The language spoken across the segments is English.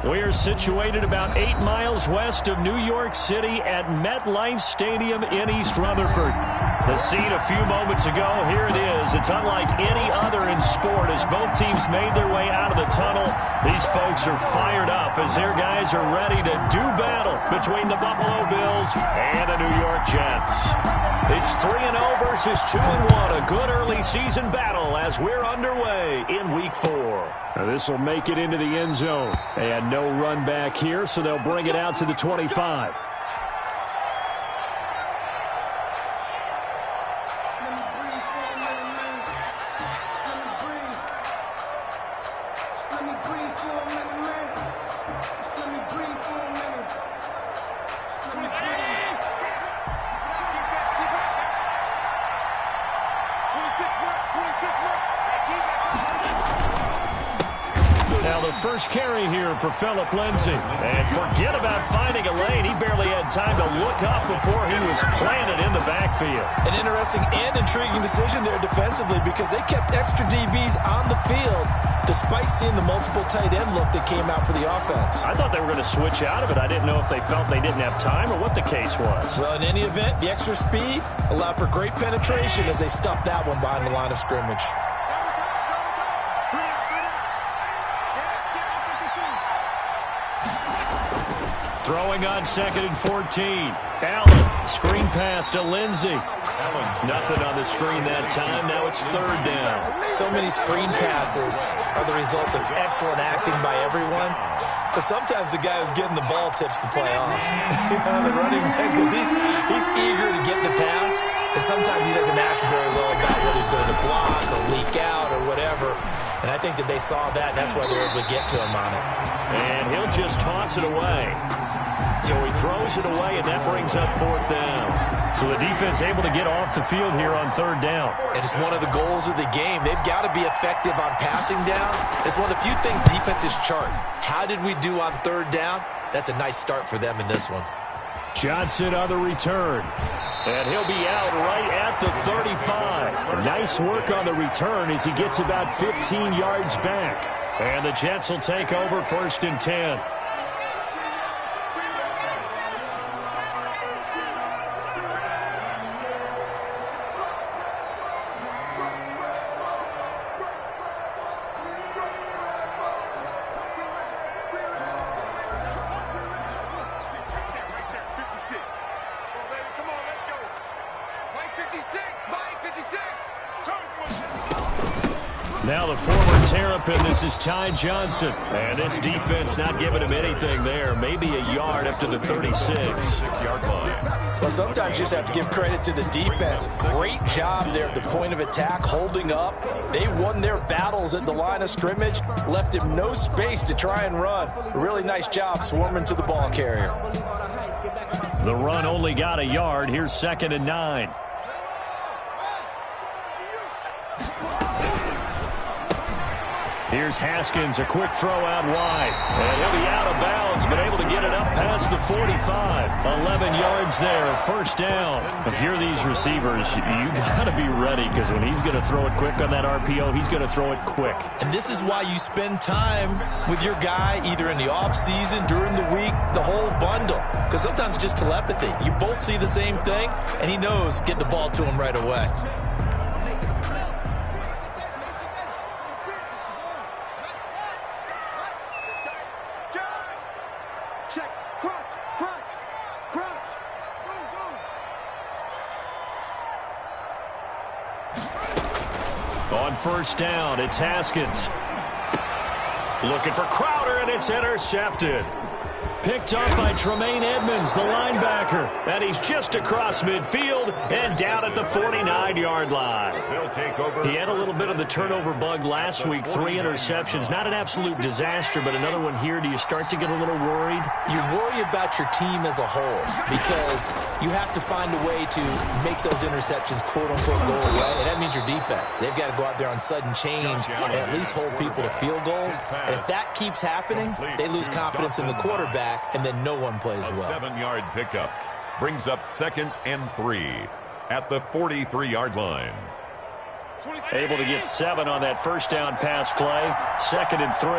We are situated about 8 miles west of New York City at MetLife Stadium in East Rutherford. The scene a few moments ago, here it is. It's unlike any other in sport as both teams made their way out of the tunnel. These folks are fired up as their guys are ready to do battle between the Buffalo Bills and the New York Jets. It's 3-0 versus 2-1, a good early season battle as we're underway in Week 4. This will make it into the end zone. They had no run back here, so they'll bring it out to the 25. Now the first carry here for Phillip Lindsay. And forget about finding a lane. He barely had time to look up before he was planted in the backfield. An interesting and intriguing decision there defensively because they kept extra DBs on the field despite seeing the multiple tight end look that came out for the offense. I thought they were going to switch out of it. I didn't know if they felt they didn't have time or what the case was. Well, in any event, the extra speed allowed for great penetration as they stuffed that one behind the line of scrimmage. Throwing on 2nd and 14. Allen, screen pass to Lindsay. Nothing on the screen that time. Now it's 3rd down. So many screen passes are the result of excellent acting by everyone. But sometimes the guy who's getting the ball tips the play off. The running back, because he's eager to get the pass, and sometimes he doesn't act very well about whether he's going to block or leak out or whatever. And I think that they saw that, and that's why they were able to get to him on it. And he'll just toss it away. So he throws it away, and that brings up 4th down. So the defense able to get off the field here on 3rd down. And it's one of the goals of the game. They've got to be effective on passing downs. It's one of the few things defenses chart. How did we do on 3rd down? That's a nice start for them in this one. Johnson on the return. And he'll be out right at the 35. Nice work on the return as he gets about 15 yards back. And the Jets will take over 1st and 10. Now the former Terrapin, this is Ty Johnson. And this defense not giving him anything there. Maybe a yard up to the 36-yard line. Well, sometimes you just have to give credit to the defense. Great job there at the point of attack, holding up. They won their battles at the line of scrimmage, left him no space to try and run. A really nice job swarming to the ball carrier. The run only got a yard. Here's 2nd and 9. Here's Haskins, a quick throw out wide. And he'll be out of bounds, but able to get it up past the 45. 11 yards there, 1st down. If you're these receivers, you got to be ready because when he's going to throw it quick on that RPO, he's going to throw it quick. And this is why you spend time with your guy either in the offseason, during the week, the whole bundle. Because sometimes it's just telepathy. You both see the same thing, and he knows get the ball to him right away. On 1st down, it's Haskins. Looking for Crowder, and it's intercepted. Picked up by Tremaine Edmonds, the linebacker. And he's just across midfield and down at the 49-yard line. He had a little bit of the turnover bug last week, 3 interceptions. Not an absolute disaster, but another one here. Do you start to get a little worried? You worry about your team as a whole because you have to find a way to make those interceptions, quote-unquote, go away. And that means your defense. They've got to go out there on sudden change and at least hold people to field goals. And if that keeps happening, they lose confidence in the quarterback, and then no one plays well. A 7-yard pickup brings up 2nd and 3 at the 43-yard line. Able to get 7 on that 1st down pass play. 2nd and 3.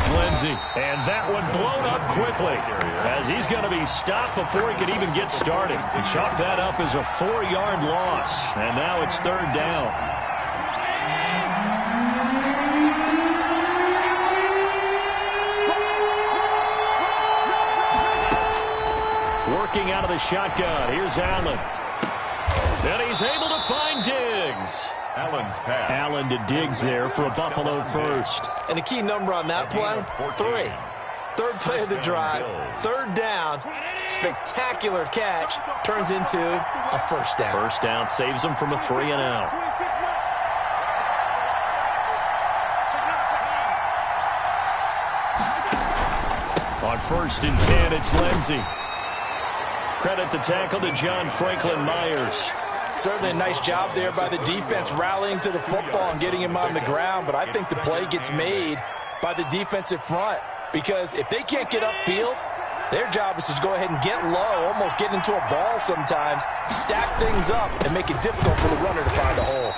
It's Lindsey. And that one blown up quickly as he's going to be stopped before he could even get started. He chalked that up as a 4-yard loss. And now it's 3rd down. Working out of the shotgun. Here's Allen. And he's able to find Diggs. Allen's pass. Allen to Diggs there for a Buffalo first. And the key number on that play, 3. Third play of the drive, 3rd down, spectacular catch, turns into a 1st down. 1st down saves them from a 3-and-out. On 1st and 10, it's Lindsey. Credit the tackle to John Franklin Myers. Certainly a nice job there by the defense rallying to the football and getting him on the ground, but I think the play gets made by the defensive front because if they can't get upfield, their job is to go ahead and get low, almost get into a ball sometimes, stack things up, and make it difficult for the runner to find a hole.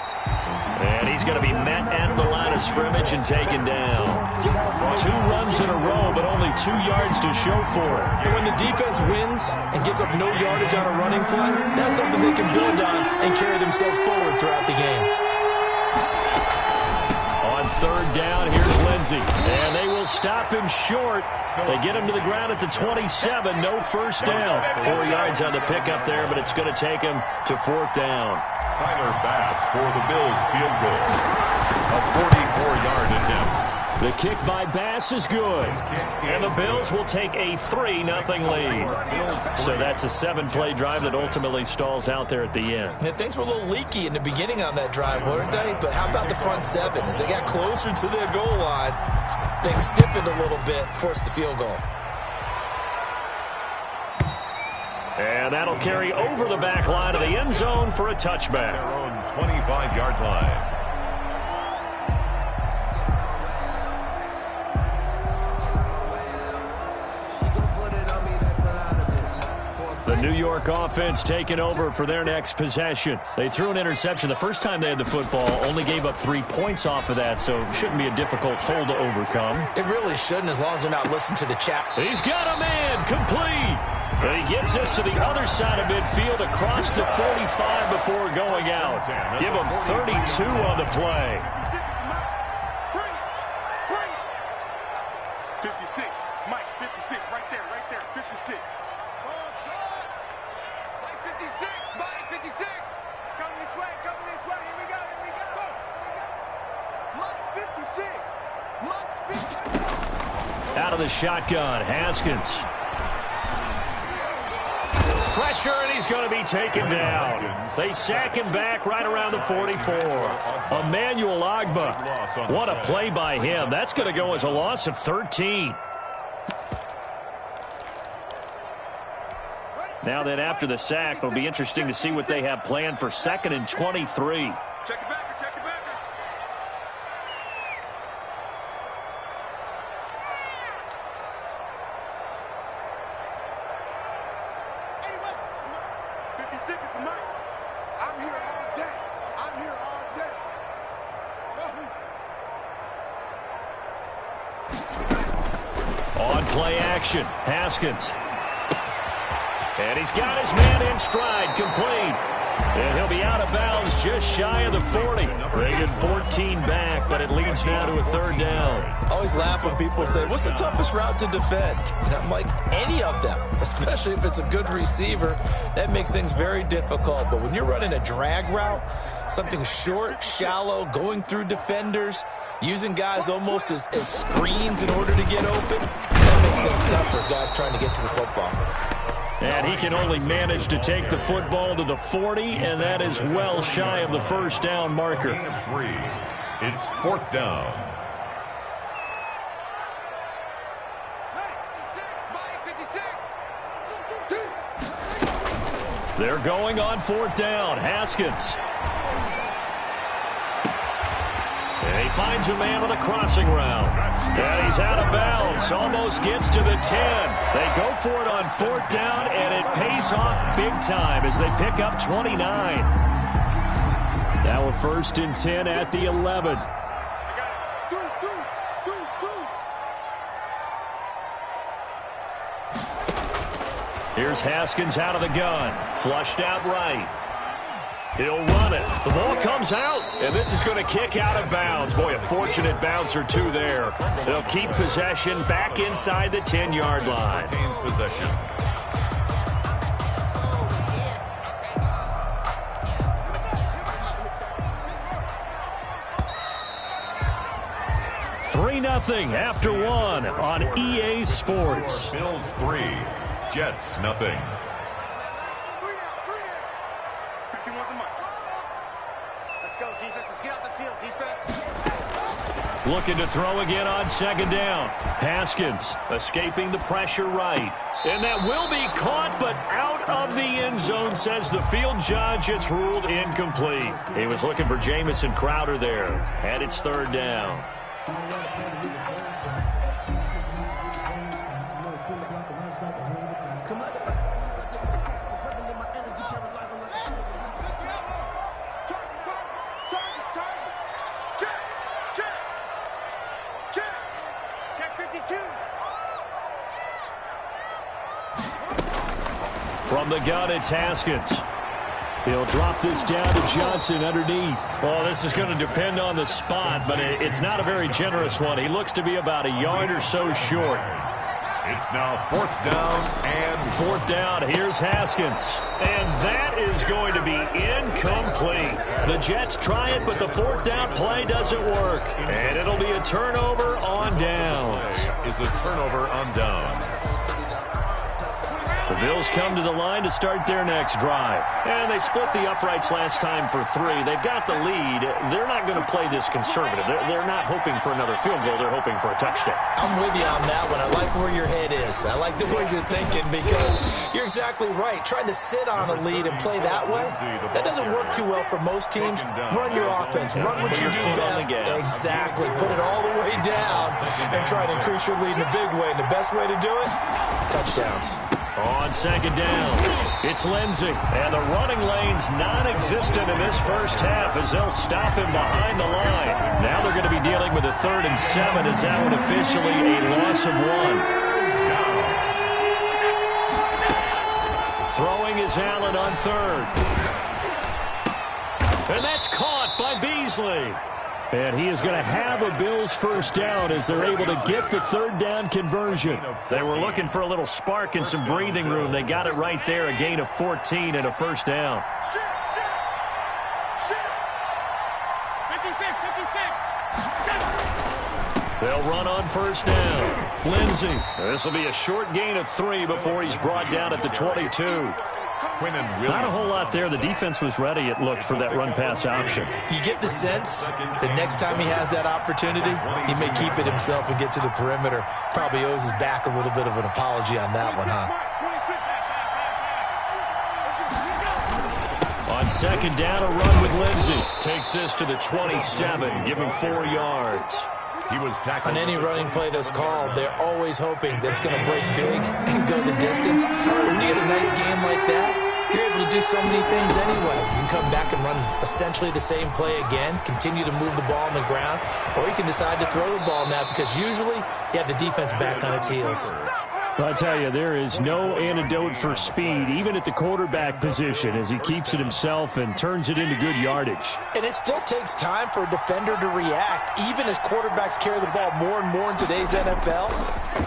And he's going to be met at the line of scrimmage and taken down. 2 runs in a row, but only 2 yards to show for it. And when the defense wins and gets up no yardage on a running play, that's something they can build on and carry themselves forward throughout the game. On 3rd down, here's Lindsey. And they will stop him short. They get him to the ground at the 27. No 1st down. 4 yards on the pickup there, but it's going to take him to 4th down. Tyler Bass for the Bills field goal. A 44-yard attempt. The kick by Bass is good. And the Bills will take a 3-0 lead. So that's a 7-play drive that ultimately stalls out there at the end. And things were a little leaky in the beginning on that drive, weren't they? But how about the front 7? As they got closer to their goal line, things stiffened a little bit, forced the field goal. And that'll carry over the back line of the end zone for a touchback. Their own 25-yard line. The New York offense taking over for their next possession. They threw an interception the first time they had the football, only gave up 3 points off of that, so it shouldn't be a difficult hole to overcome. It really shouldn't, as long as they're not listening to the chat. He's got a man, complete. And he gets us to the other side of midfield across the 45 before going out. Give him 32 on the play. 56, Mike, 56, right there, 56. Mike, 56, Mike, 56. It's coming this way, here we go. Mike, 56, Mike, 56. Out of the shotgun, Haskins. Pressure, and he's going to be taken down. They sack him back right around the 44. Emmanuel Ogbah. What a play by him. That's going to go as a loss of 13. Now then, after the sack, it'll be interesting to see what they have planned for 2nd and 23. Check it back. Play action. Haskins. And he's got his man in stride, complete. And he'll be out of bounds just shy of the 40. They get 14 back, but it leads now to a 3rd down. I always laugh when people say, what's the toughest route to defend? And I'm like, any of them, especially if it's a good receiver. That makes things very difficult. But when you're running a drag route, something short, shallow, going through defenders, using guys almost as screens in order to get open, that makes things tough for guys trying to get to the football. And he can only manage to take the football to the 40, and that is well shy of the 1st down marker. Gain of 3. It's 4th down. They're going on 4th down. Haskins. And he finds a man on a crossing route. And he's out of bounds. Almost gets to the 10. They go for it on 4th down, and it pays off big time as they pick up 29. Now a 1st and 10 at the 11. Here's Haskins out of the gun. Flushed out right. He'll run it. The ball comes out, and this is going to kick out of bounds. Boy, a fortunate bounce or two there. They'll keep possession back inside the 10-yard line. Retains possession. Three 0 after one on EA Sports. Bills 3, Jets 0. Let's go, defense. Let's get out the field, defense. Looking to throw again on second down. Haskins escaping the pressure right. And that will be caught, but out of the end zone, says the field judge. It's ruled incomplete. He was looking for Jamison Crowder there. And it's third down. From the gun, it's Haskins. He'll drop this down to Johnson underneath. Well, this is going to depend on the spot, but it's not a very generous one. He looks to be about a yard or so short. It's now fourth down and fourth down. Here's Haskins. And that is going to be incomplete. The Jets try it, but the fourth down play doesn't work. And it'll be a turnover on downs. Is a turnover on downs. The Bills come to the line to start their next drive. And they split the uprights last time for 3. They've got the lead. They're not going to play this conservative. They're not hoping for another field goal. They're hoping for a touchdown. I'm with you on that one. I like where your head is. I like the way you're thinking because you're exactly right. Trying to sit on a lead and play that way, that doesn't work too well for most teams. Run your offense. Run what you do best. Exactly. Put it all the way down and try to increase your lead in a big way. And the best way to do it, touchdowns. On second down, it's Lindsey. And the running lane's non-existent in this first half as they'll stop him behind the line. Now they're going to be dealing with a 3rd and 7 as that one officially a loss of 1. Throwing is Allen on 3rd. And that's caught by Beasley. And he is going to have a Bills first down as they're able to get the 3rd down conversion. They were looking for a little spark and some breathing room. They got it right there, a gain of 14 and a first down. 56. They'll run on first down. Lindsey. This will be a short gain of 3 before he's brought down at the 22. Not a whole lot there. The defense was ready, it looked, for that run-pass option. You get the sense that next time he has that opportunity, he may keep it himself and get to the perimeter. Probably owes his back a little bit of an apology on that one, huh? On second down, a run with Lindsey. Takes this to the 27, giving 4 yards. He was tackled. On any running play that's called, they're always hoping that it's going to break big and go the distance. But when you get a nice game like that, you're able to do so many things anyway. You can come back and run essentially the same play again, continue to move the ball on the ground, or you can decide to throw the ball now because usually you have the defense back on its heels. Well, I tell you, there is no antidote for speed, even at the quarterback position, as he keeps it himself and turns it into good yardage. And it still takes time for a defender to react. Even as quarterbacks carry the ball more and more in today's NFL,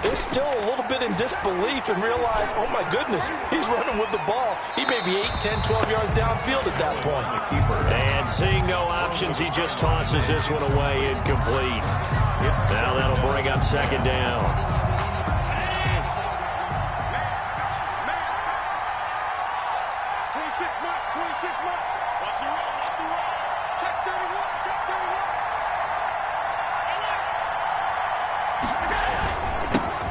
they're still a little bit in disbelief and realize, oh my goodness, he's running with the ball. He may be 8, 10, 12 yards downfield at that point. And seeing no options, he just tosses this one away incomplete. Now that'll bring up second down.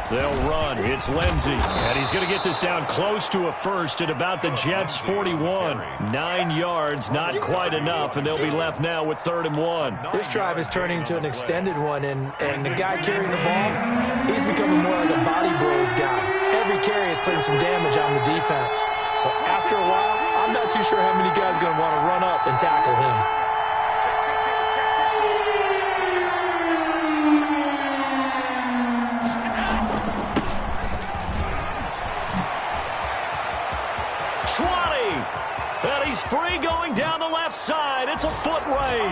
They'll run. It's Lindsey. And he's going to get this down close to a first at about the Jets' 41. 9 yards, not quite enough, and they'll be left now with 3rd and 1. This drive is turning into an extended one, and the guy carrying the ball, he's becoming more like a body blows guy. Every carry is putting some damage on the defense. So after a while, I'm not too sure how many guys are going to want to run up and tackle him.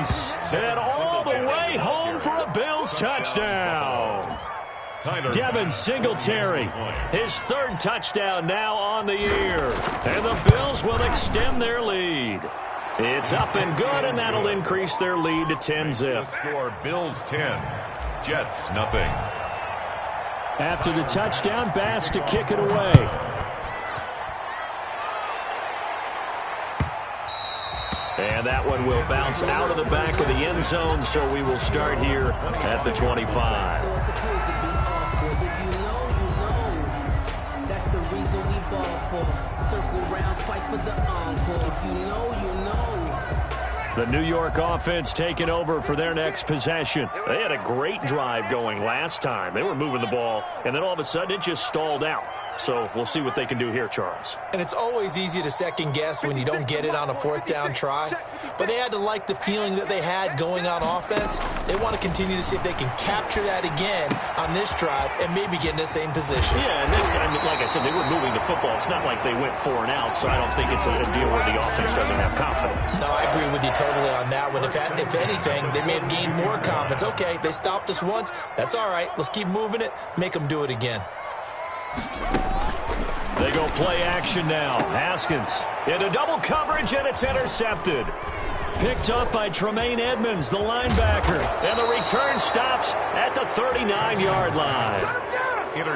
release. And all the way home for a Bills touchdown. Devin Singletary, his third touchdown now on the year. And the Bills will extend their lead. It's up and good, and that'll increase their lead to 10-zip. Score Bills 10, Jets nothing. After the touchdown, Bass to kick it away. And that one will bounce out of the back of the end zone, so we will start here at the 25. The New York offense taking over for their next possession. They had a great drive going last time. They were moving the ball, and then all of a sudden it just stalled out. So we'll see what they can do here, Charles. And it's always easy to second guess when you don't get it on a fourth down try. But they had to like the feeling that they had going on offense. They want to continue to see if they can capture that again on this drive and maybe get in the same position. Yeah, and like I said, they were moving the football. It's not like they went 4 and out, so I don't think it's a deal where the offense doesn't have confidence. No, I agree with you totally on that one. If anything, they may have gained more confidence. Okay, they stopped us once. That's all right. Let's keep moving it. Make them do it again. They go play action now. Haskins into double coverage, and it's intercepted. Picked up by Tremaine Edmonds, the linebacker. And the return stops at the 39-yard line.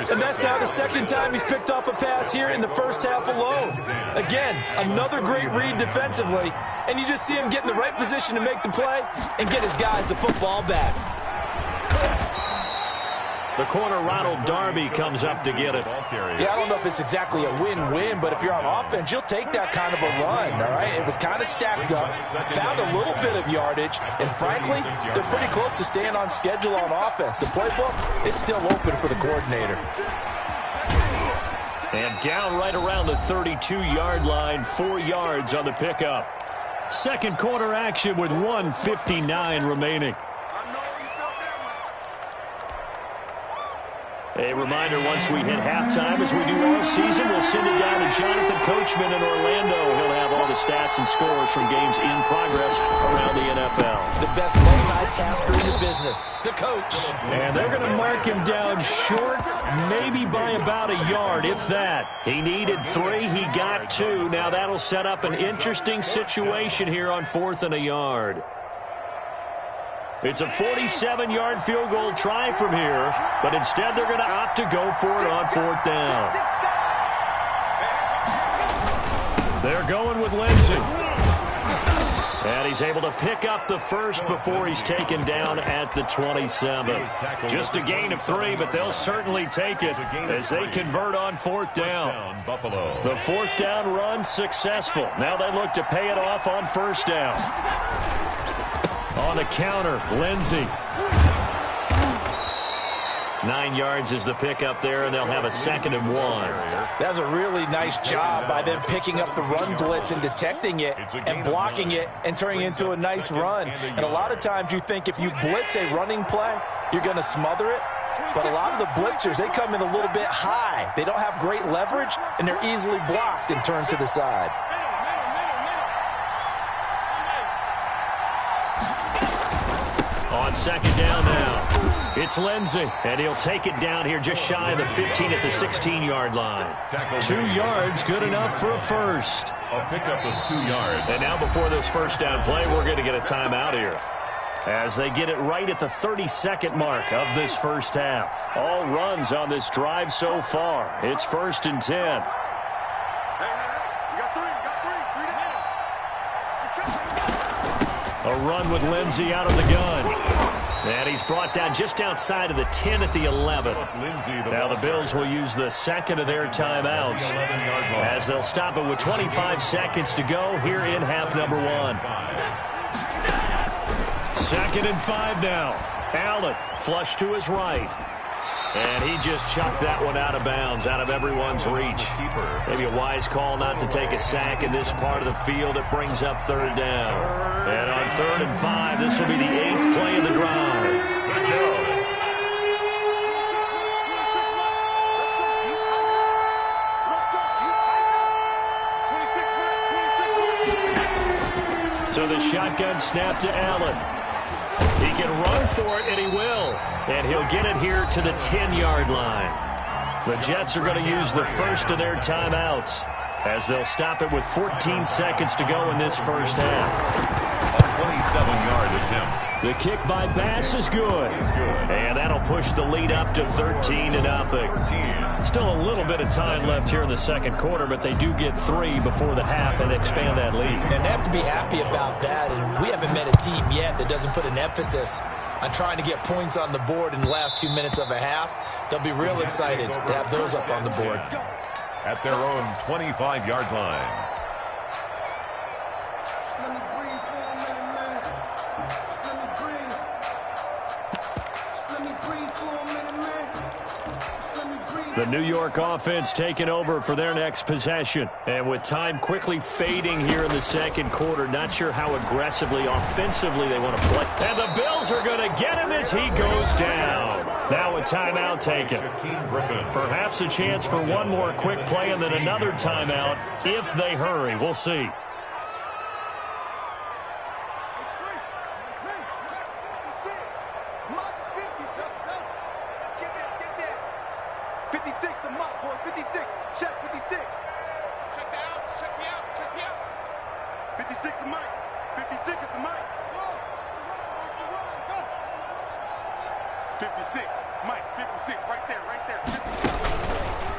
And that's now the second time he's picked off a pass here in the first half alone. Again, another great read defensively. And you just see him get in the right position to make the play and get his guys the football back. The corner, Ronald Darby, comes up to get it. Yeah, I don't know if it's exactly a win-win, but if you're on offense, you'll take that kind of a run, all right? It was kind of stacked up, found a little bit of yardage, and frankly, they're pretty close to staying on schedule on offense. The playbook is still open for the coordinator. And down right around the 32-yard line, 4 yards on the pickup. Second quarter action with 1:59 remaining. A reminder, once we hit halftime, as we do all season, we'll send it down to Jonathan Coachman in Orlando. He'll have all the stats and scores from games in progress around the NFL. The best multitasker in the business, the coach. And they're going to mark him down short, maybe by about a yard, if that. He needed 3, he got 2. Now that'll set up an interesting situation here on 4th and a yard. It's a 47-yard field goal try from here, but instead they're going to opt to go for it on 4th down. They're going with Lindsey. And he's able to pick up the first before he's taken down at the 27. Just a gain of 3, but they'll certainly take it as they convert on 4th down. The 4th down run successful. Now they look to pay it off on 1st down. On the counter, Lindsey. 9 yards is the pickup there, and they'll have a 2nd and 1. That's a really nice job by them picking up the run blitz and detecting it and blocking it and turning it into a nice run. And a lot of times you think if you blitz a running play, you're going to smother it. But a lot of the blitzers, they come in a little bit high. They don't have great leverage, and they're easily blocked and turned to the side. On 2nd down now, it's Lindsey, and he'll take it down here just shy of the 15 at the 16-yard line. 2 yards, good enough for a first. A pickup of 2 yards. And now before this first down play, we're going to get a timeout here, as they get it right at the 32nd mark of this first half. All runs on this drive so far. It's 1st and 10. A run with Lindsey out of the gun. And he's brought down just outside of the 10 at the 11. Now the Bills will use the 2nd of their timeouts, as they'll stop it with 25 seconds to go here in half number 1. 2nd and 5 now. Allen flush to his right. And he just chucked that one out of bounds, out of everyone's reach. Maybe a wise call not to take a sack in this part of the field. It brings up 3rd down. And on 3rd and 5, this will be the 8th play of the drive. So the shotgun snap to Allen. He can run for it, and he will. And he'll get it here to the 10-yard line. The Jets are going to use the first of their timeouts as they'll stop it with 14 seconds to go in this first half. A 27-yard attempt. The kick by Bass is good. And that'll push the lead up to 13-0. Still a little bit of time left here in the second quarter, but they do get 3 before the half and expand that lead. And they have to be happy about that. And we haven't met a team yet that doesn't put an emphasis on trying to get points on the board in the last 2 minutes of a half. They'll be real excited to have those up on the board. At their own 25-yard line. The New York offense taking over for their next possession. And with time quickly fading here in the second quarter, not sure how aggressively, offensively they want to play. And the Bills are going to get him as he goes down. Now a timeout taken. Perhaps a chance for one more quick play and then another timeout if they hurry. We'll see.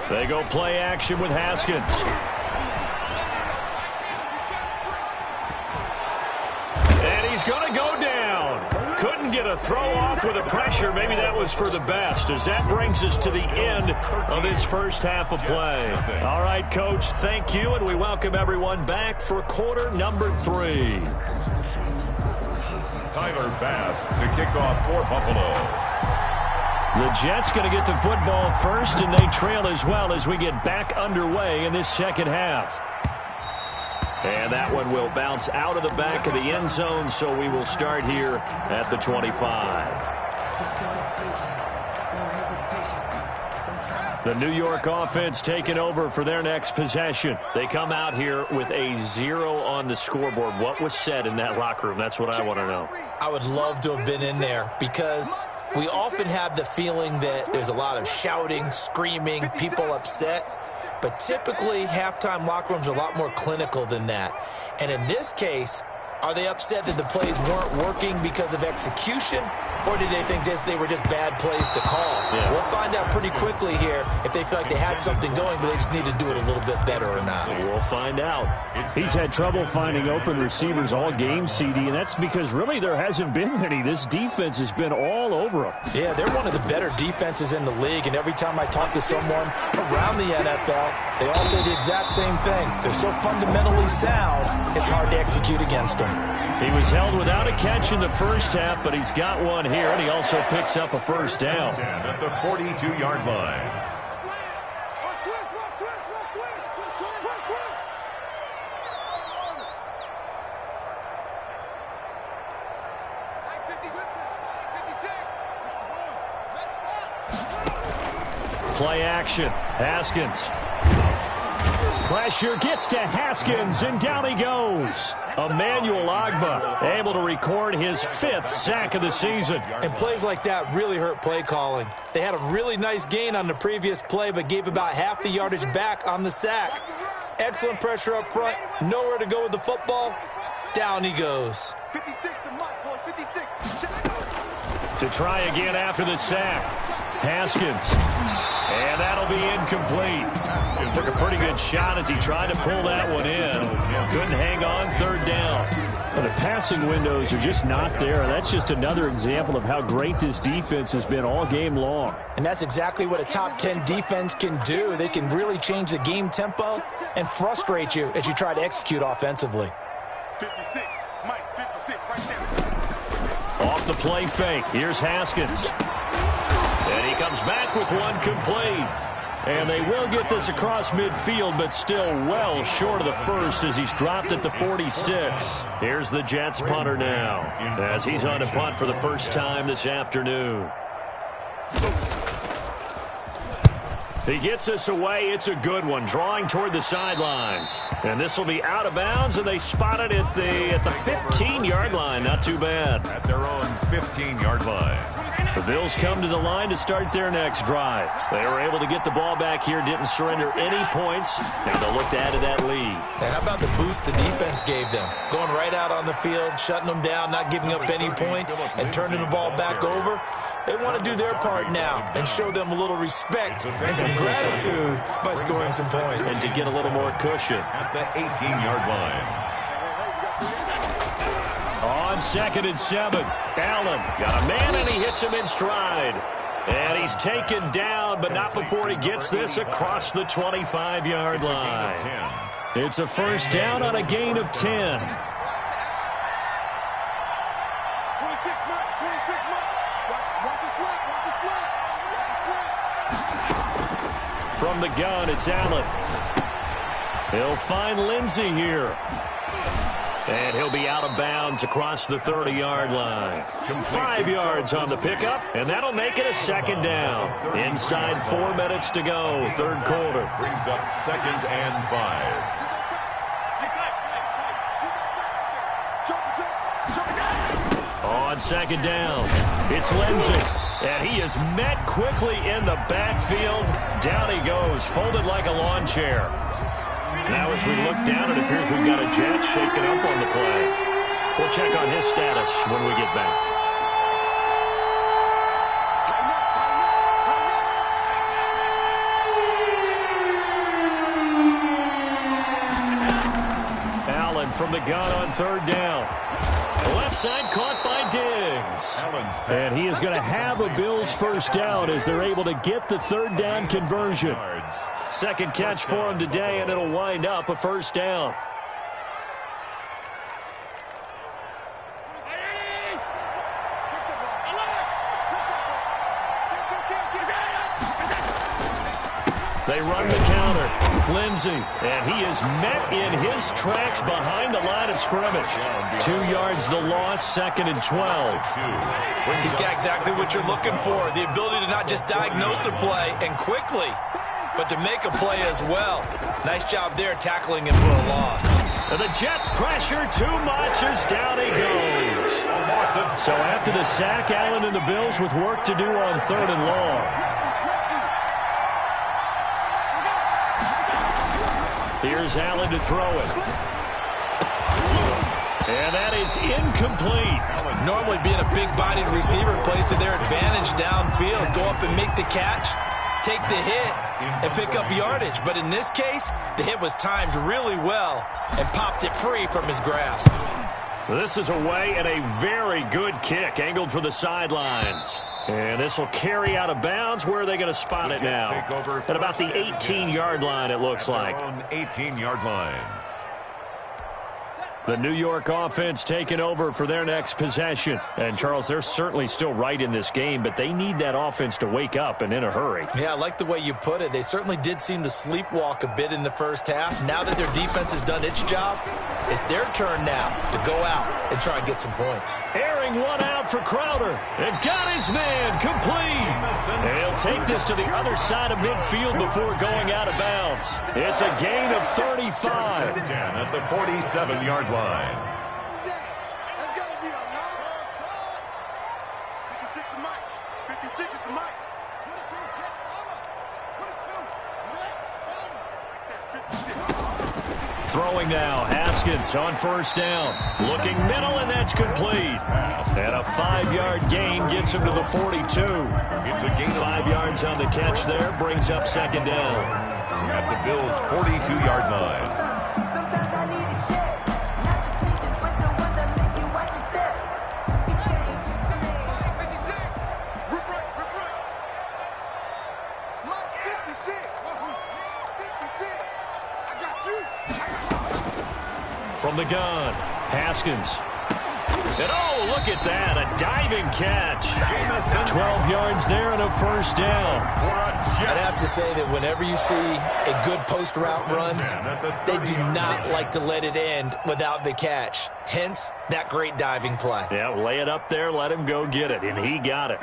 They go play action with Haskins. And he's going to go down. Couldn't get a throw off with the pressure. Maybe that was for the best, as that brings us to the end of this first half of play. All right, Coach, thank you, and we welcome everyone back for quarter number 3. Tyler Bass to kick off for Buffalo. The Jets going to get the football first, and they trail as well as we get back underway in this second half. And that one will bounce out of the back of the end zone, so we will start here at the 25. The New York offense taking over for their next possession. They come out here with a 0 on the scoreboard. What was said in that locker room? That's what I want to know. I would love to have been in there because we often have the feeling that there's a lot of shouting, screaming, people upset. But typically, halftime locker rooms are a lot more clinical than that. And in this case, are they upset that the plays weren't working because of execution? Or did they think they were just bad plays to call? Yeah. We'll find out pretty quickly here if they feel like they had something going, but they just need to do it a little bit better or not. We'll find out. He's had trouble finding open receivers all game, CD, and that's because really there hasn't been many. This defense has been all over them. Yeah, they're one of the better defenses in the league, and every time I talk to someone around the NFL, they all say the exact same thing. They're so fundamentally sound, it's hard to execute against them. He was held without a catch in the first half, but he's got one here, and he also picks up a first down. At the 42-yard line. Play action. Haskins. Pressure gets to Haskins, and down he goes. Emmanuel Ogbah able to record his 5th sack of the season. And plays like that really hurt play calling. They had a really nice gain on the previous play, but gave about half the yardage back on the sack. Excellent pressure up front. Nowhere to go with the football. Down he goes. To try again after the sack. Haskins. And that'll be incomplete. Took a pretty good shot as he tried to pull that one in. Couldn't hang on, 3rd down. But the passing windows are just not there. That's just another example of how great this defense has been all game long. And that's exactly what a top 10 defense can do. They can really change the game tempo and frustrate you as you try to execute offensively. 56, Mike, 56, right there. Off the play fake. Here's Haskins. And he comes back with one complete. And they will get this across midfield, but still well short of the first as he's dropped at the 46. Here's the Jets punter now as he's on to punt for the first time this afternoon. He gets us away. It's a good one, drawing toward the sidelines. And this will be out of bounds, and they spot it at the 15-yard line. Not too bad. At their own 15-yard line. The Bills come to the line to start their next drive. They were able to get the ball back here, didn't surrender any points. Now they'll look to add to that lead. And how about the boost the defense gave them? Going right out on the field, shutting them down, not giving up any points, and turning the ball back over. They want to do their part now and show them a little respect and some gratitude by scoring some points. And to get a little more cushion. At the 18-yard line. On 2nd and 7, Allen got a man, and he hits him in stride. And he's taken down, but not before he gets this across the 25-yard line. It's a first down on a gain of 10. From the gun, it's Allen. He'll find Lindsey here. And he'll be out of bounds across the 30-yard line. 5 yards on the pickup, and that'll make it a second down. Inside 4 minutes to go, third quarter. Brings up 2nd and 5. On 2nd down, it's Lindsey. And he is met quickly in the backfield. Down he goes, folded like a lawn chair. Now as we look down, it appears we've got a Jet shaken up on the play. We'll check on his status when we get back. Allen from the gun on 3rd down. The left side caught by Diggs. And he is going to have a Bills first down as they're able to get the 3rd down conversion. Second catch for him today, and it'll wind up a first down. They run the counter. Lindsey, and he is met in his tracks behind the line of scrimmage. 2 yards the loss, 2nd and 12. He's got exactly what you're looking for, the ability to not just diagnose a play and quickly, but to make a play as well. Nice job there tackling him for a loss. And the Jets pressure too much as down he goes. So after the sack, Allen and the Bills with work to do on 3rd and long. Here's Allen to throw it. And that is incomplete. Normally being a big-bodied receiver plays to their advantage downfield. Go up and make the catch, take the hit, and pick up yardage. But in this case, the hit was timed really well and popped it free from his grasp. This is away and a very good kick, angled for the sidelines. And this will carry out of bounds. Where are they going to spot it now? At about the 18-yard line, it looks like. 18-yard line. The New York offense taking over for their next possession. And, Charles, they're certainly still right in this game, but they need that offense to wake up and in a hurry. Yeah, I like the way you put it. They certainly did seem to sleepwalk a bit in the first half. Now that their defense has done its job, it's their turn now to go out and try and get some points. Airing one out for Crowder. And got his man complete. And he'll take this to the other side of midfield before going out of bounds. It's a gain of 35. 10 at the 47-yard line. Throwing now, Haskins on first down. Looking middle, and that's complete. And a 5-yard gain gets him to the 42. It's a gain of 5 yards on the catch there, brings up second down. At the Bills' 42-yard line. From the gun, Haskins. And oh, look at that, a diving catch. 12 yards there and a first down. I'd have to say that whenever you see a good post route run, they do not like to let it end without the catch. Hence, that great diving play. Yeah, lay it up there, let him go get it, and he got it.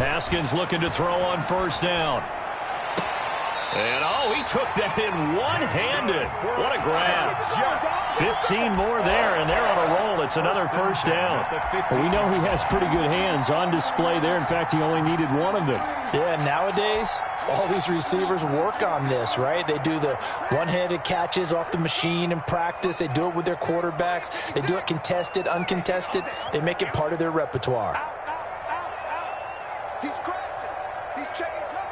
Haskins looking to throw on first down. And, oh, he took that in one-handed. What a grab. 15 more there, and they're on a roll. It's another first down. Well, we know he has pretty good hands on display there. In fact, he only needed one of them. Yeah, nowadays, all these receivers work on this, right? They do the one-handed catches off the machine in practice. They do it with their quarterbacks. They do it contested, uncontested. They make it part of their repertoire. He's crossing. He's checking cover.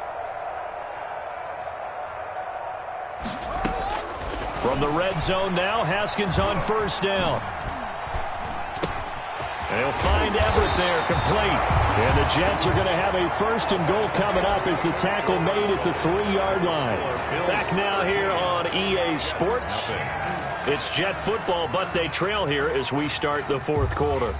From the red zone now, Haskins on first down. They'll find Everett there, complete. And the Jets are going to have a first and goal coming up as the tackle made at the 3-yard line. Back now here on EA Sports. It's Jet football, but they trail here as we start the fourth quarter.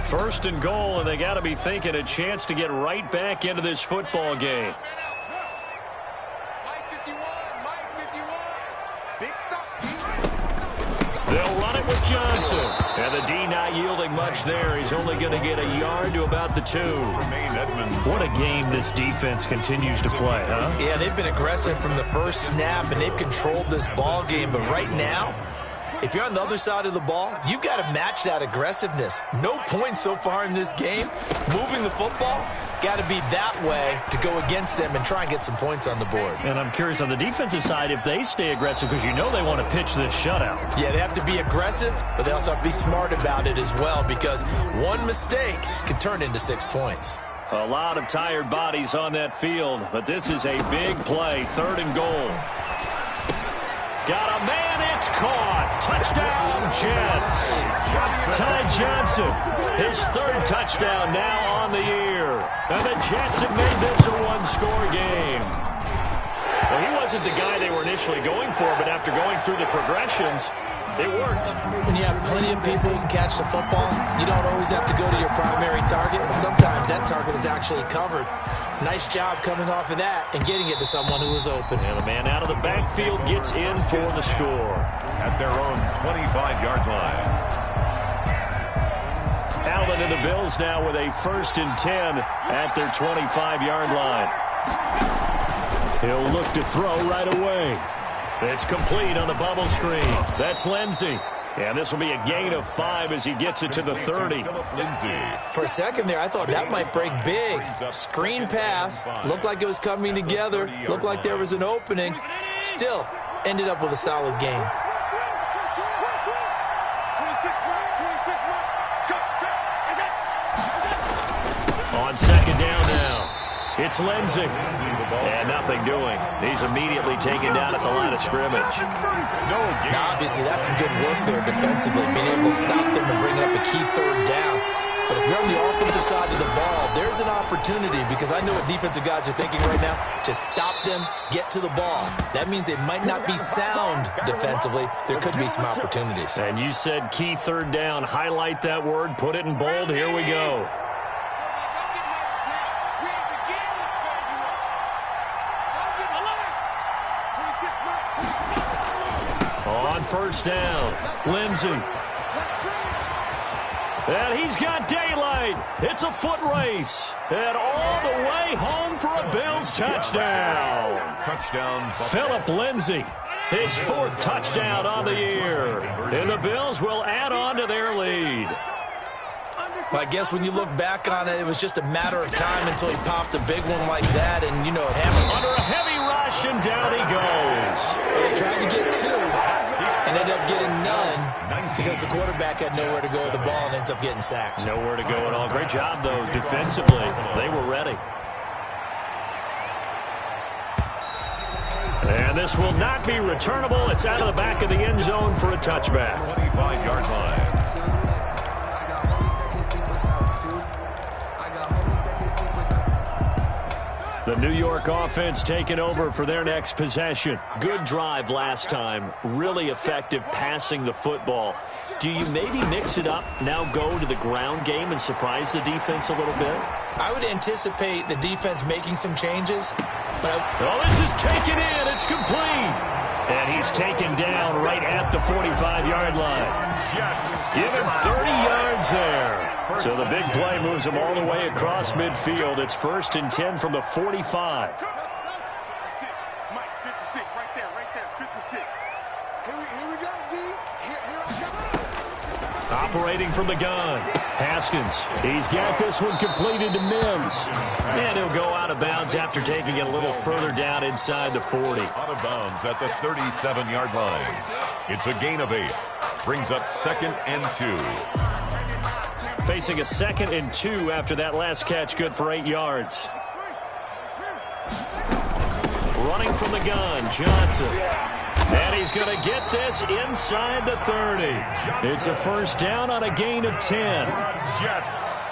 First and goal, and they got to be thinking a chance to get right back into this football game. Mike 51, Mike 51. Big stop. They'll run it with Johnson. And the D not yielding much there. He's only going to get a yard to about the 2. What a game this defense continues to play, huh? Yeah, they've been aggressive from the first snap, and they've controlled this ball game. But right now, if you're on the other side of the ball, you've got to match that aggressiveness. No points so far in this game. Moving the football, got to be that way to go against them and try and get some points on the board. And I'm curious on the defensive side if they stay aggressive, because you know they want to pitch this shutout. Yeah, they have to be aggressive, but they also have to be smart about it as well, because one mistake can turn into 6 points. A lot of tired bodies on that field, but this is a big play. 3rd and goal. Got a man, it's caught. Touchdown, Jets. Ty Johnson, his 3rd touchdown now on the year. And the Jets have made this a one-score game. Well, he wasn't the guy they were initially going for, but after going through the progressions, it worked. When you have plenty of people who can catch the football, you don't always have to go to your primary target, and sometimes that target is actually covered. Nice job coming off of that and getting it to someone who was open. And the man out of the backfield gets in for the score. At their own 25-yard line. Allen and the Bills now with a 1st and 10 at their 25-yard line. He'll look to throw right away. It's complete on the bubble screen. That's Lindsey. And this will be a gain of 5 as he gets it to the 30. For a second there, I thought that might break big. Screen pass. Looked like it was coming together. Looked like there was an opening. Still, ended up with a solid gain. On 2nd down now. It's Lindsey. And nothing doing. He's immediately taken down at the line of scrimmage. Now, obviously, that's some good work there defensively, being able to stop them and bring up a key 3rd down. But if you're on the offensive side of the ball, there's an opportunity, because I know what defensive guys are thinking right now. Just stop them, get to the ball. That means they might not be sound defensively. There could be some opportunities. And you said key 3rd down. Highlight that word. Put it in bold. Here we go. On 1st down, Lindsey. And he's got daylight. It's a foot race. And all the way home for a Bills touchdown. Phillip Lindsey, his 4th touchdown on the year. And the Bills will add on to their lead. Well, I guess when you look back on it, it was just a matter of time until he popped a big one like that, and you know it happened. Under a heavy rush, and down he goes. He tried to get 2 and ended up getting none because the quarterback had nowhere to go with the ball and ends up getting sacked. Nowhere to go at all. Great job, though, defensively. They were ready. And this will not be returnable. It's out of the back of the end zone for a touchback. 25-yard line. The New York offense taking over for their next possession. Good drive last time. Really effective passing the football. Do you maybe mix it up, now go to the ground game and surprise the defense a little bit? I would anticipate the defense making some changes. But this is taken in. It's complete. And he's taken down right at the 45-yard line. Give him 30 yards there. So the big play moves him all the way across midfield. It's 1st and 10 from the 45. Mike, 56, right there, 56. Here we go, D. Here I come. Operating from the gun, Haskins. He's got this one completed to Mims. And he'll go out of bounds after taking it a little further down inside the 40. Out of bounds at the 37-yard line. It's a gain of 8. Brings up 2nd and 2. Facing a 2nd and 2 after that last catch, good for 8 yards. Running from the gun, Johnson. And he's going to get this inside the 30. It's a 1st down on a gain of 10. Jets.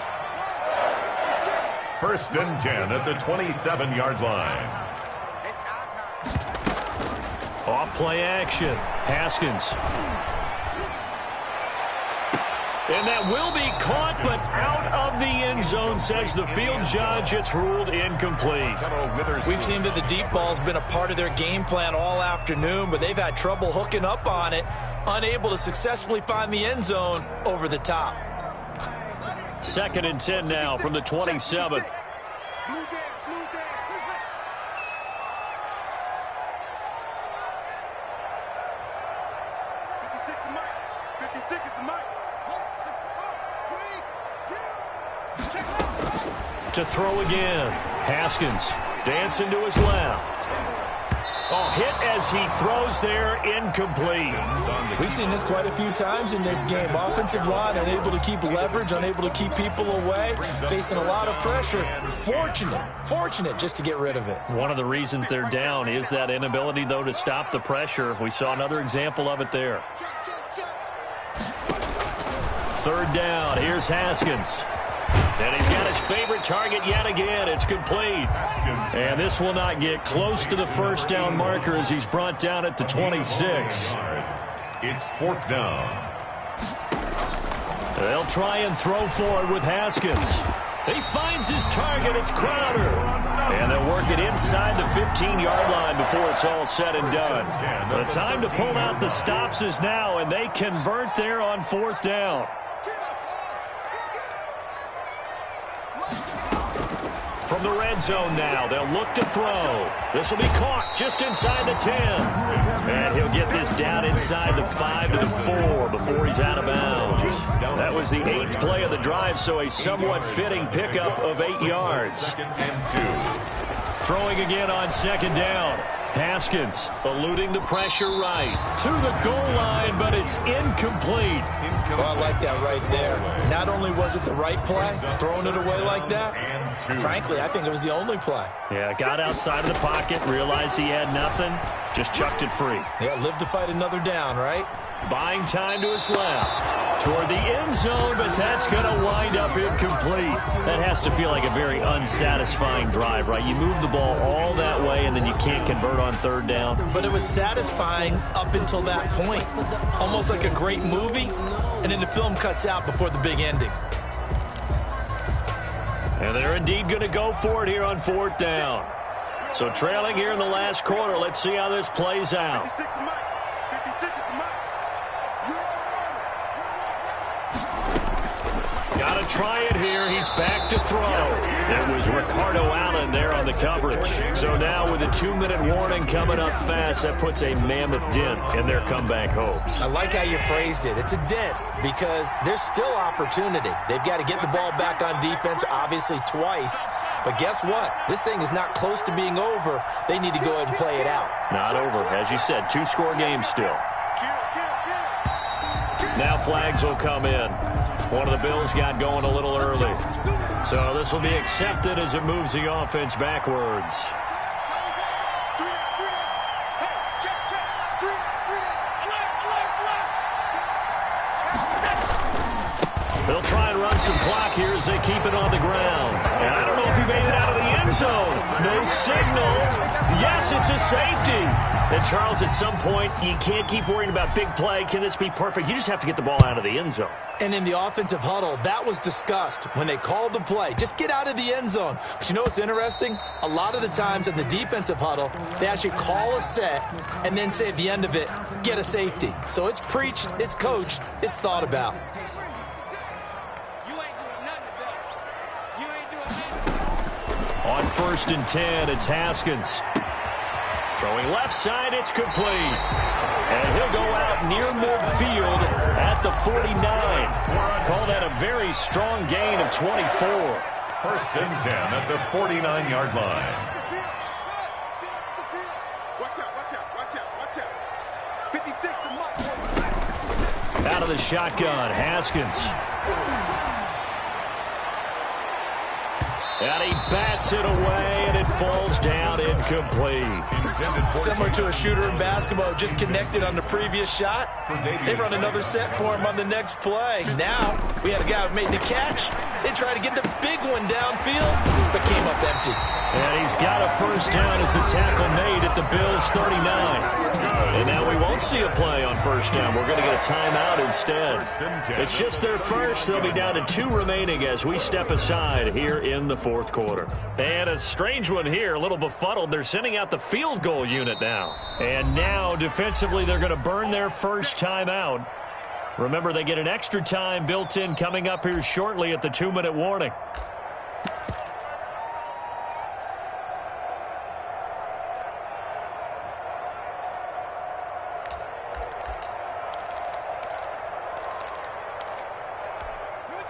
1st and 10 at the 27-yard line. Off play action, Haskins. And that will be caught, but out of the end zone, says the field judge. It's ruled incomplete. We've seen that the deep ball's been a part of their game plan all afternoon, but they've had trouble hooking up on it, unable to successfully find the end zone over the top. 2nd and 10 now from the 27. To throw again. Haskins dancing to his left. Oh, hit as he throws there, incomplete. We've seen this quite a few times in this game. Offensive line unable to keep leverage, unable to keep people away, facing a lot of pressure. Fortunate just to get rid of it. One of the reasons they're down is that inability, though, to stop the pressure. We saw another example of it there. 3rd down. Here's Haskins. And he's got his favorite target yet again. It's complete. And this will not get close to the 1st down marker as he's brought down at the 26. It's 4th down. They'll try and throw for it with Haskins. He finds his target. It's Crowder. And they'll work it inside the 15-yard line before it's all said and done. The time to pull out the stops is now, and they convert there on 4th down. From the red zone now, they'll look to throw. This will be caught just inside the 10. And he'll get this down inside the 5 to the 4 before he's out of bounds. That was the 8th play of the drive, so a somewhat fitting pickup of 8 yards. Throwing again on 2nd down. Haskins eluding the pressure right to the goal line, but it's incomplete. Well, I like that right there. Not only was it the right play, throwing it away like that, frankly, I think it was the only play. Yeah, got outside of the pocket, realized he had nothing, just chucked it free. Yeah, live to fight another down, right? Buying time to his left. Toward the end zone, but that's going to wind up incomplete. That has to feel like a very unsatisfying drive, right? You move the ball all that way, and then you can't convert on 3rd down. But it was satisfying up until that point. Almost like a great movie, and then the film cuts out before the big ending. And they're indeed going to go for it here on 4th down. So trailing here in the last quarter, let's see how this plays out. 56 to Mike. 56 to Mike. Got to try it here. He's back to throw. It was Ricardo Allen there on the coverage. So now with a 2-minute warning coming up fast, that puts a mammoth dent in their comeback hopes. I like how you phrased it. It's a dent because there's still opportunity. They've got to get the ball back on defense, obviously twice. But guess what? This thing is not close to being over. They need to go ahead and play it out. Not over. As you said, 2-score game still. Now flags will come in. One of the Bills got going a little early. So this will be accepted as it moves the offense backwards. They'll try and run some clock here as they keep it on the ground. And I don't know if he made it out of the end zone. No signal. Yes, it's a safety. And, Charles, at some point, you can't keep worrying about big play. Can this be perfect? You just have to get the ball out of the end zone. And in the offensive huddle, that was discussed when they called the play. Just get out of the end zone. But you know what's interesting? A lot of the times in the defensive huddle, they actually call a set and then say at the end of it, get a safety. So it's preached, it's coached, it's thought about. On 1st and 10, it's Haskins. Throwing left side, it's complete. And he'll go out near midfield at the 49. Call that a very strong gain of 24. 1st and 10 at the 49-yard line. Watch out. 56 to Mike. Out of the shotgun, Haskins. And he bats it away, and it falls down incomplete. Similar to a shooter in basketball, just connected on the previous shot. They run another set for him on the next play. Now, we had a guy who made the catch. They tried to get the big one downfield, but came up empty. And he's got a first down as the tackle made at the Bills' 39. And now we won't see a play on first down. We're going to get a timeout instead. It's just their first. They'll be down to 2 remaining as we step aside here in the fourth quarter. And a strange one here, a little befuddled. They're sending out the field goal unit now. And now, defensively, they're going to burn their first timeout. Remember, they get an extra time built in coming up here shortly at the 2-minute warning.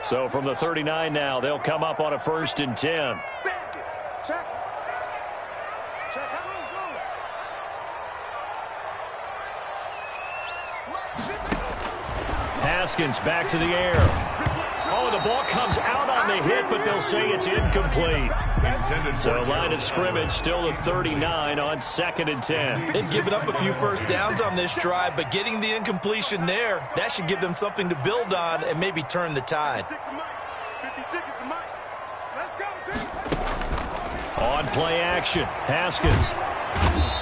So from the 39 now, they'll come up on a 1st and 10. Check. Haskins back to the air. Oh, the ball comes out on the hit, but they'll say it's incomplete. So line of scrimmage still at 39 on 2nd and 10. They've given up a few first downs on this drive, but getting the incompletion there, that should give them something to build on and maybe turn the tide. 56 to Mike. Let's go, team. On play action, Haskins.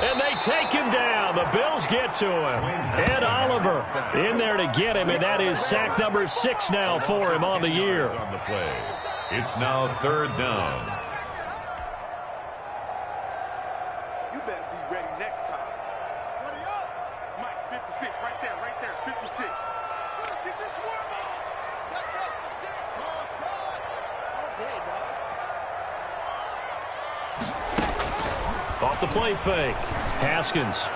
And they take him down. The Bills get to him. Ed Oliver in there to get him, and that is sack number 6 now for him on the year. On the play. It's now 3rd down. You better be ready next time. Ready up. Mike, 56, right there, 56. Get your swarm on. Let's go, 6. Oh, try. Okay, dog. Off the play fake. Haskins.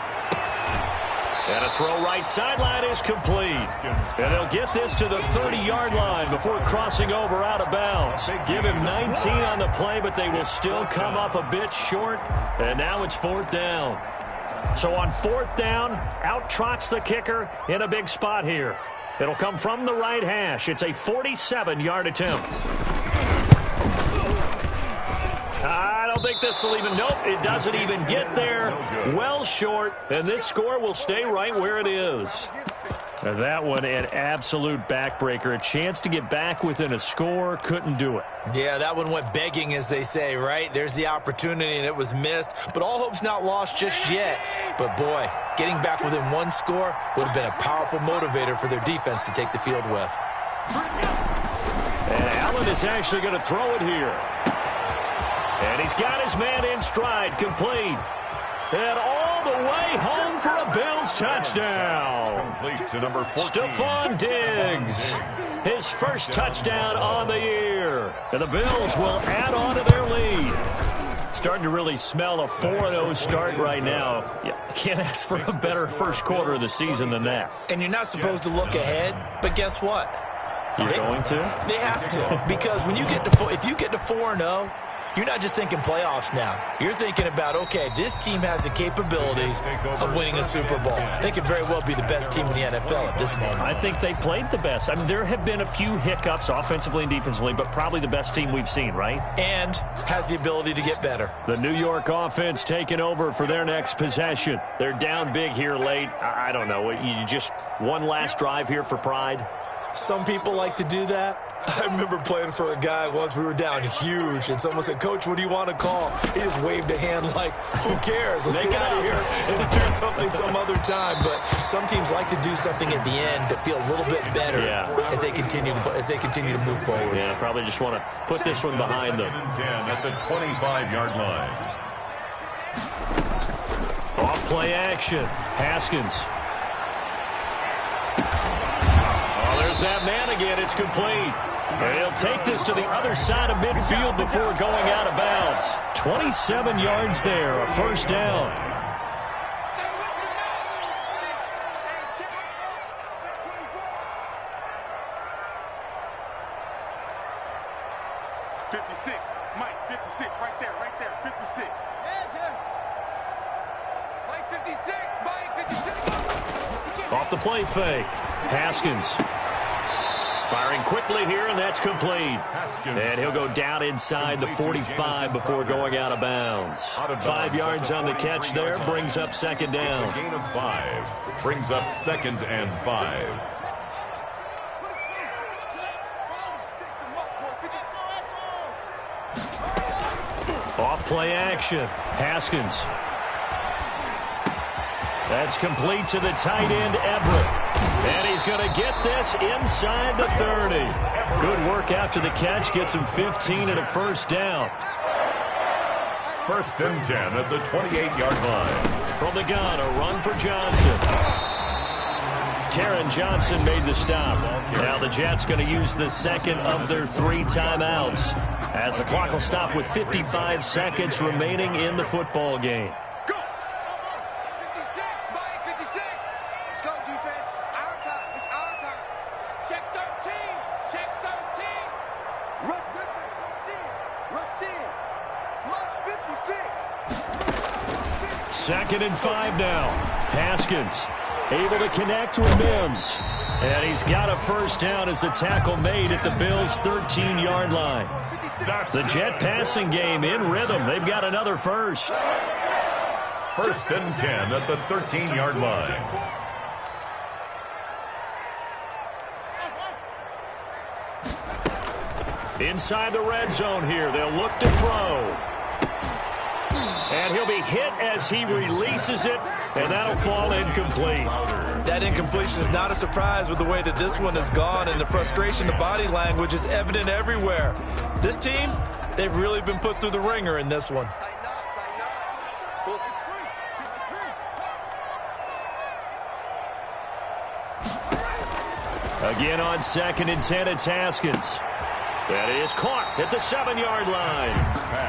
And a throw right sideline is complete. And they'll get this to the 30-yard line before crossing over out of bounds. Give him 19 on the play, but they will still come up a bit short. And now it's 4th down. So on 4th down, out trots the kicker in a big spot here. It'll come from the right hash. It's a 47-yard attempt. I don't think this will even, nope, it doesn't even get there. Well short, and this score will stay right where it is. And that one, an absolute backbreaker. A chance to get back within a score, couldn't do it. Yeah, that one went begging, as they say, right? There's the opportunity, and it was missed. But all hope's not lost just yet. But, boy, getting back within 1 score would have been a powerful motivator for their defense to take the field with. And Allen is actually going to throw it here. And he's got his man in stride, complete. And all the way home for a Bills touchdown. Complete to number 14. Stephon Diggs, his first touchdown on the year. And the Bills will add on to their lead. Starting to really smell a 4-0 start right now. You can't ask for a better first quarter of the season than that. And you're not supposed to look ahead, but guess what? You're going to? They have to, because when you get to if you get to 4-0, you're not just thinking playoffs now. You're thinking about, okay, this team has the capabilities of winning a Super Bowl. They could very well be the best team in the NFL at this moment. I think they played the best. I mean, there have been a few hiccups offensively and defensively, but probably the best team we've seen, right? And has the ability to get better. The New York offense taking over for their next possession. They're down big here late. I don't know. You just one last drive here for pride? Some people like to do that. I remember playing for a guy once. We were down huge, and someone said, "Coach, what do you want to call?" He just waved a hand like, "Who cares? Let's get out of here and do something some other time." But some teams like to do something at the end to feel a little bit better as they continue to move forward. Yeah, probably just want to put this one behind them. 10 at the 25-yard line. Off play action. Haskins. Oh, there's that man again. It's complete. He'll take this to the other side of midfield before going out of bounds. 27 yards there, a first down. Mike, 56, right there, 56. Mike, 56, Mike, 56. Off the play fake. Haskins. Firing quickly here, and that's complete. And he'll go down inside the 45 before going out of bounds. 5 yards on the catch there, brings up second down. It's a gain of 5. Brings up 2nd and 5. Off play action. Haskins. That's complete to the tight end, Everett. And he's going to get this inside the 30. Good work after the catch. Gets him 15 and a first down. 1st and 10 at the 28-yard line. From the gun, a run for Johnson. Taron Johnson made the stop. Now the Jets going to use the second of their 3 timeouts, as the clock will stop with 55 seconds remaining in the football game. Go! 56, Mike, 56. Let's go, defense. Our time. It's our time. Check 13. Check 13. Rush in. Rush in. Mike, 56. 2nd and 5 now. Haskins able to connect with Mims. And he's got a first down as the tackle made at the Bills' 13-yard line. The Jet passing game in rhythm. They've got another first. 1st and 10 at the 13-yard line. Inside the red zone here. They'll look to throw. And he'll be hit as he releases it, and that'll fall incomplete. That incompletion is not a surprise with the way that this one has gone, and the frustration, the body language is evident everywhere. This team, they've really been put through the ringer in this one. Again on 2nd and 10, it's Haskins. That is caught at the 7-yard line.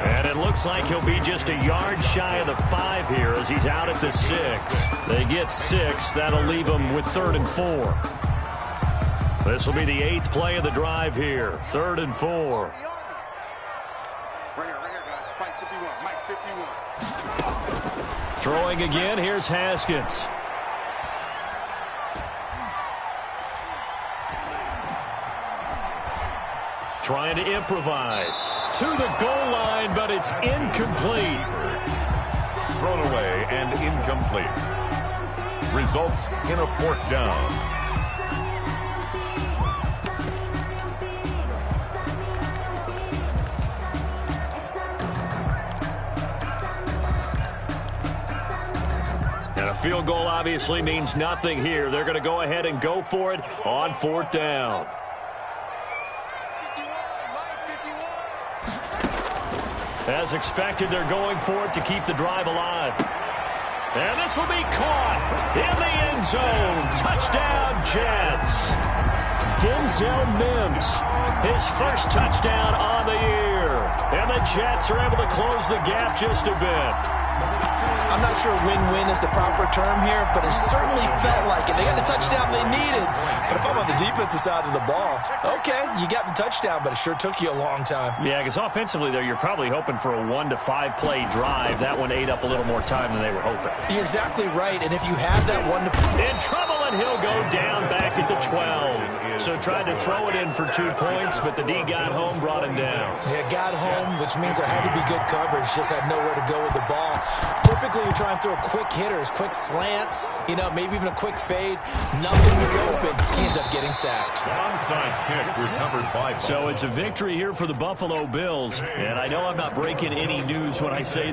And it looks like he'll be just a yard shy of the 5 here as he's out at the 6. They get 6. That'll leave them with 3rd and 4. This will be the 8th play of the drive here. 3rd and 4. Right here, guys. Mike 51. Mike 51. Throwing again, here's Haskins. Trying to improvise to the goal line, but it's incomplete. Thrown away and incomplete. Results in a 4th down. And a field goal obviously means nothing here. They're going to go ahead and go for it on 4th down. As expected, they're going for it to keep the drive alive. And this will be caught in the end zone. Touchdown, Jets. Denzel Mims, his first touchdown on the year. And the Jets are able to close the gap just a bit. I'm not sure win-win is the proper term here, but it certainly felt like it. They got the touchdown they needed. But if I'm on the defensive side of the ball, okay, you got the touchdown, but it sure took you a long time. Yeah, because offensively there, you're probably hoping for a 1 to 5 play drive. That one ate up a little more time than they were hoping. You're exactly right, and if you have that 1 to... In trouble, and he'll go down back at the 12. So tried to throw it in for 2 points, but the D got home, brought him down. Yeah, got home, which means there had to be good coverage. Just had nowhere to go with the ball. Typically, typically you're trying to throw quick hitters, quick slants, you know, maybe even a quick fade. Nothing was open. He ends up getting sacked. Onside kick recovered by Buffalo. So it's a victory here for the Buffalo Bills. And I know I'm not breaking any news when I say that